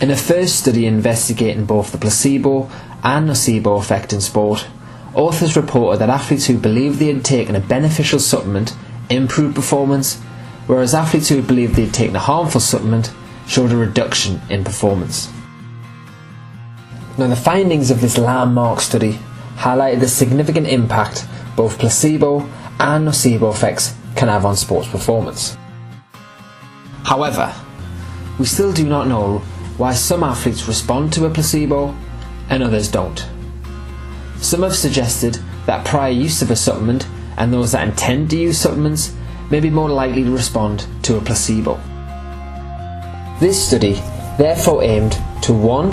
In a first study investigating both the placebo and nocebo effect in sport, authors reported that athletes who believed they had taken a beneficial supplement improved performance, whereas athletes who believed they had taken a harmful supplement showed a reduction in performance. Now, the findings of this landmark study highlighted the significant impact both placebo and nocebo effects can have on sports performance. However, we still do not know why some athletes respond to a placebo and others don't. Some have suggested that prior use of a supplement and those that intend to use supplements may be more likely to respond to a placebo. This study therefore aimed to 1.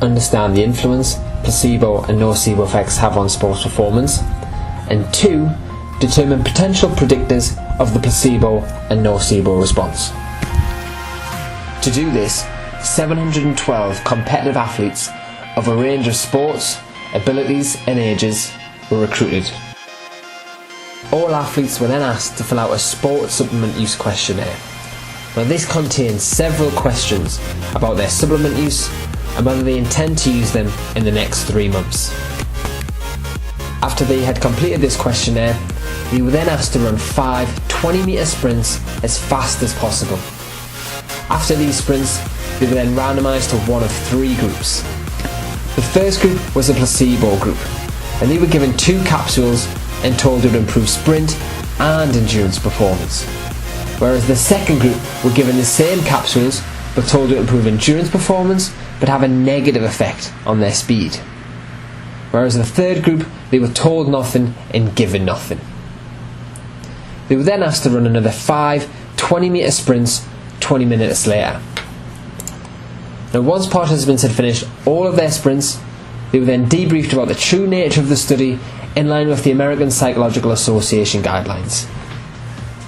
Understand the influence placebo and nocebo effects have on sports performance, and 2. Determine potential predictors of the placebo and nocebo response. To do this, 712 competitive athletes of a range of sports, abilities and ages were recruited. All athletes were then asked to fill out a sports supplement use questionnaire. Now, this contains several questions about their supplement use and whether they intend to use them in the next 3 months. After they had completed this questionnaire, they were then asked to run 5 20-metre sprints as fast as possible. After these sprints, they were then randomised to one of 3 groups. The first group was a placebo group, and they were given 2 capsules and told it would improve sprint and endurance performance. Whereas the second group were given the same capsules but told it would improve endurance performance but have a negative effect on their speed. Whereas the third group, they were told nothing and given nothing. They were then asked to run another 5 20-metre sprints 20 minutes later. Now, once participants had finished all of their sprints, they were then debriefed about the true nature of the study in line with the American Psychological Association guidelines.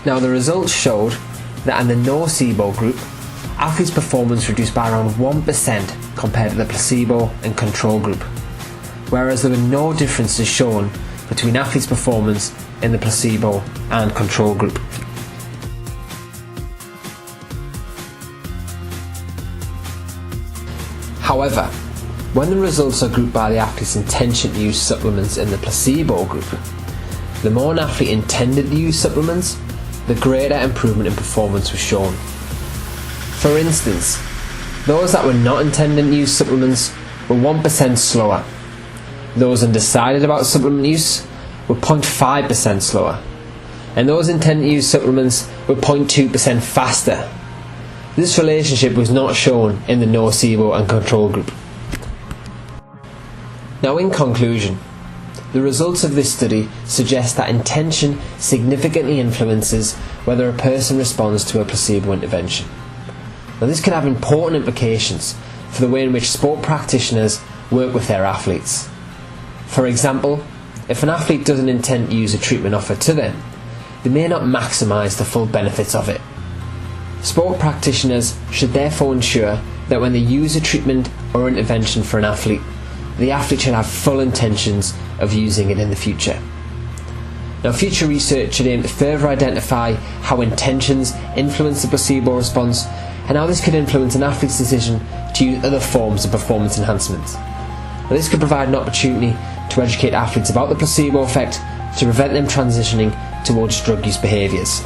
Now, the results showed that in the nocebo group, athletes' performance reduced by around 1% compared to the placebo and control group, whereas there were no differences shown between athletes' performance in the placebo and control group. However, when the results are grouped by the athlete's intention to use supplements in the placebo group, the more an athlete intended to use supplements, the greater improvement in performance was shown. For instance, those that were not intending to use supplements were 1% slower. Those undecided about supplement use were 0.5% slower, and those intending to use supplements were 0.2% faster. This relationship was not shown in the nocebo and control group. Now, in conclusion, the results of this study suggest that intention significantly influences whether a person responds to a placebo intervention. Now, this can have important implications for the way in which sport practitioners work with their athletes. For example, if an athlete doesn't intend to use a treatment offered to them, they may not maximise the full benefits of it. Sport practitioners should therefore ensure that when they use a treatment or intervention for an athlete, the athlete should have full intentions of using it in the future. Now, future research should aim to further identify how intentions influence the placebo response and how this could influence an athlete's decision to use other forms of performance enhancement. Now, this could provide an opportunity to educate athletes about the placebo effect to prevent them transitioning towards drug use behaviours.